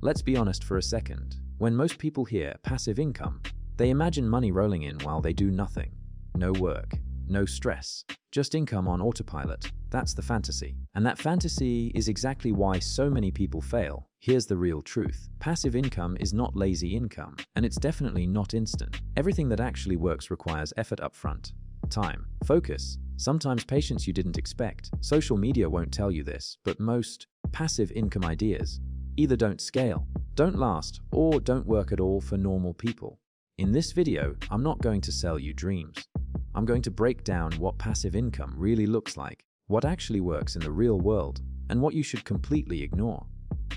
Let's be honest for a second. When most people hear passive income, they imagine money rolling in while they do nothing. No work, no stress, just income on autopilot. That's the fantasy. And that fantasy is exactly why so many people fail. Here's the real truth. Passive income is not lazy income, and it's definitely not instant. Everything that actually works requires effort upfront. Time, focus, sometimes patience you didn't expect. Social media won't tell you this, but most passive income ideas either don't scale, don't last, or don't work at all for normal people. In this video, I'm not going to sell you dreams. I'm going to break down what passive income really looks like, what actually works in the real world, and what you should completely ignore.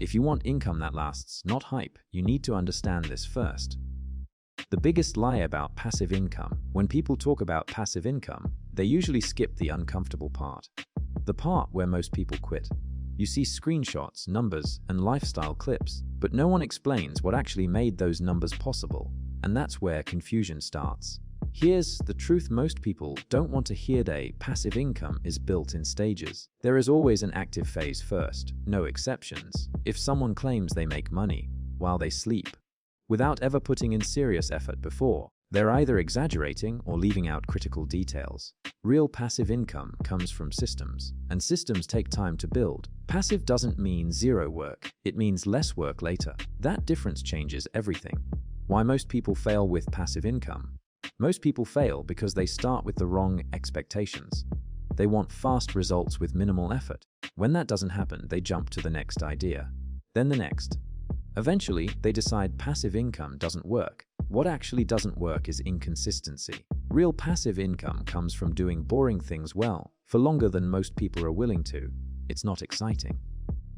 If you want income that lasts, not hype, you need to understand this first. The biggest lie about passive income: when people talk about passive income, they usually skip the uncomfortable part. The part where most people quit. You see screenshots, numbers, and lifestyle clips, but no one explains what actually made those numbers possible. And that's where confusion starts. Here's the truth: most people don't want to hear passive income is built in stages. There is always an active phase first, no exceptions. If someone claims they make money while they sleep, without ever putting in serious effort before, they're either exaggerating or leaving out critical details. Real passive income comes from systems, and systems take time to build. Passive doesn't mean zero work, it means less work later. That difference changes everything. Why most people fail with passive income? Most people fail because they start with the wrong expectations. They want fast results with minimal effort. When that doesn't happen, they jump to the next idea, then the next. Eventually, they decide passive income doesn't work. What actually doesn't work is inconsistency. Real passive income comes from doing boring things well, for longer than most people are willing to. It's not exciting,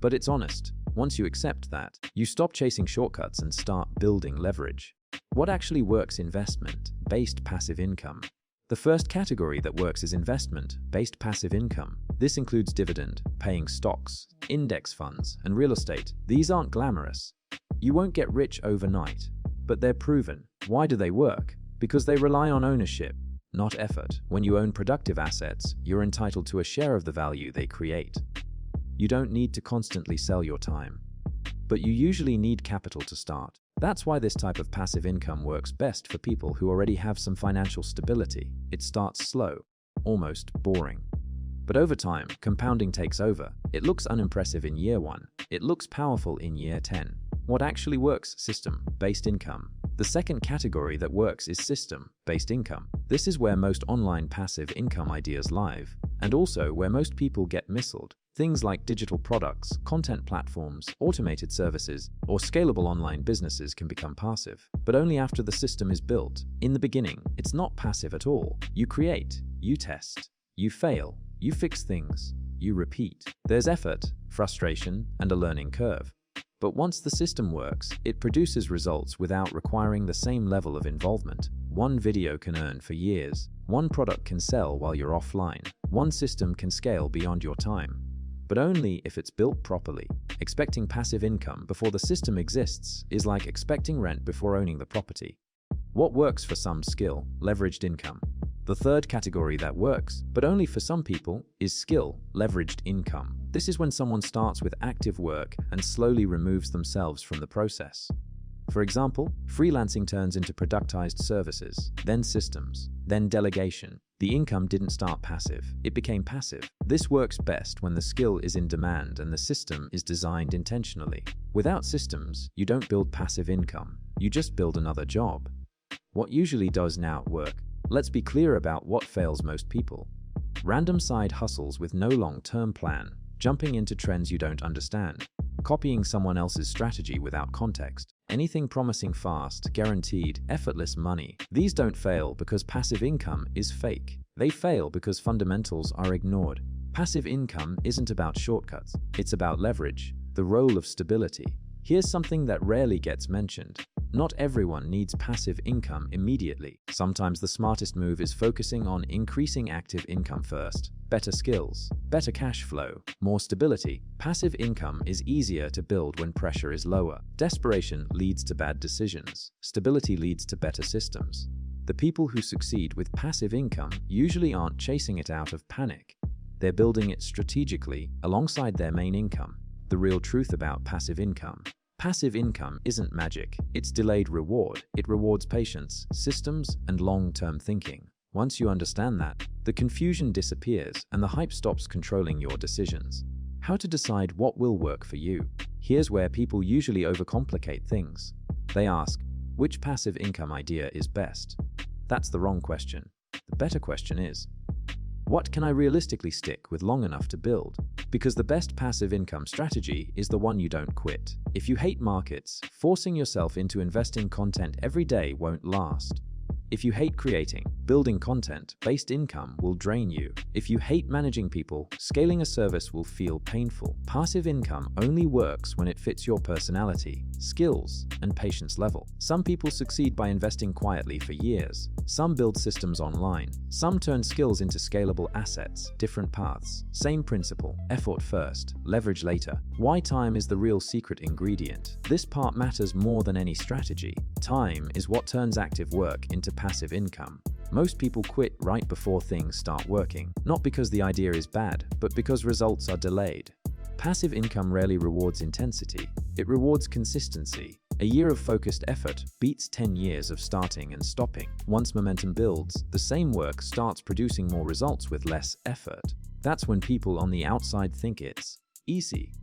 but it's honest. Once you accept that, you stop chasing shortcuts and start building leverage. What actually works? Investment-based passive income. The first category that works is investment-based passive income. This includes dividend-paying stocks, index funds, and real estate. These aren't glamorous. You won't get rich overnight, but they're proven. Why do they work? Because they rely on ownership, not effort. When you own productive assets, you're entitled to a share of the value they create. You don't need to constantly sell your time, but you usually need capital to start. That's why this type of passive income works best for people who already have some financial stability. It starts slow, almost boring. But over time, compounding takes over. It looks unimpressive in year 1. It looks powerful in year 10. What actually works? System-based income. The second category that works is system-based income. This is where most online passive income ideas live, and also where most people get misled. Things like digital products, content platforms, automated services, or scalable online businesses can become passive, but only after the system is built. In the beginning, it's not passive at all. You create, you test, you fail, you fix things, you repeat. There's effort, frustration, and a learning curve. But once the system works, it produces results without requiring the same level of involvement. One video can earn for years. One product can sell while you're offline. One system can scale beyond your time, but only if it's built properly. Expecting passive income before the system exists is like expecting rent before owning the property. What works for some? Skill, leveraged income. The third category that works, but only for some people, is skill, leveraged income. This is when someone starts with active work and slowly removes themselves from the process. For example, freelancing turns into productized services, then systems, then delegation. The income didn't start passive, it became passive. This works best when the skill is in demand and the system is designed intentionally. Without systems, you don't build passive income, you just build another job. What usually does now work? Let's be clear about what fails most people. Random side hustles with no long-term plan, jumping into trends you don't understand, copying someone else's strategy without context, anything promising fast, guaranteed, effortless money. These don't fail because passive income is fake. They fail because fundamentals are ignored. Passive income isn't about shortcuts, it's about leverage, the role of stability. Here's something that rarely gets mentioned. Not everyone needs passive income immediately. Sometimes the smartest move is focusing on increasing active income first. Better skills, better cash flow, more stability. Passive income is easier to build when pressure is lower. Desperation leads to bad decisions. Stability leads to better systems. The people who succeed with passive income usually aren't chasing it out of panic. They're building it strategically alongside their main income. The real truth about passive income. Passive income isn't magic, it's delayed reward. It rewards patience, systems, and long-term thinking. Once you understand that, the confusion disappears and the hype stops controlling your decisions. How to decide what will work for you? Here's where people usually overcomplicate things. They ask, which passive income idea is best? That's the wrong question. The better question is, what can I realistically stick with long enough to build? Because the best passive income strategy is the one you don't quit. If you hate markets, forcing yourself into investing content every day won't last. If you hate creating, building content-based income will drain you. If you hate managing people, scaling a service will feel painful. Passive income only works when it fits your personality, skills, and patience level. Some people succeed by investing quietly for years. Some build systems online. Some turn skills into scalable assets. Different paths. Same principle. Effort first, leverage later. Why time is the real secret ingredient. This part matters more than any strategy. Time is what turns active work into passive income. Most people quit right before things start working, not because the idea is bad, but because results are delayed. Passive income rarely rewards intensity. It rewards consistency. A year of focused effort beats 10 years of starting and stopping. Once momentum builds, the same work starts producing more results with less effort. That's when people on the outside think it's easy.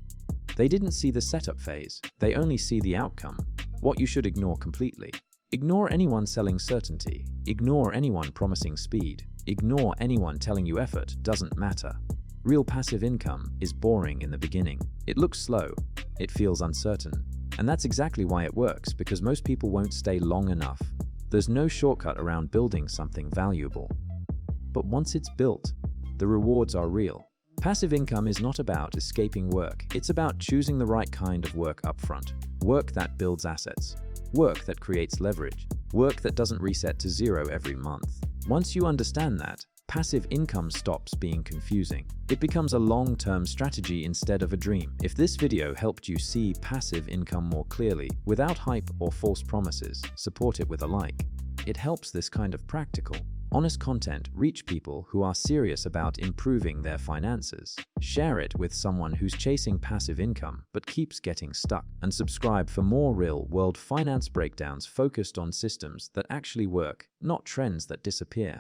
They didn't see the setup phase. They only see the outcome, what you should ignore completely. Ignore anyone selling certainty. Ignore anyone promising speed. Ignore anyone telling you effort doesn't matter. Real passive income is boring in the beginning. It looks slow. It feels uncertain. And that's exactly why it works, because most people won't stay long enough. There's no shortcut around building something valuable. But once it's built, the rewards are real. Passive income is not about escaping work. It's about choosing the right kind of work upfront. Work that builds assets. Work that creates leverage. Work that doesn't reset to zero every month. Once you understand that, passive income stops being confusing. It becomes a long-term strategy instead of a dream. If this video helped you see passive income more clearly, without hype or false promises, support it with a like. It helps this kind of practical, honest content reach people who are serious about improving their finances. Share it with someone who's chasing passive income but keeps getting stuck. And subscribe for more real-world finance breakdowns focused on systems that actually work, not trends that disappear.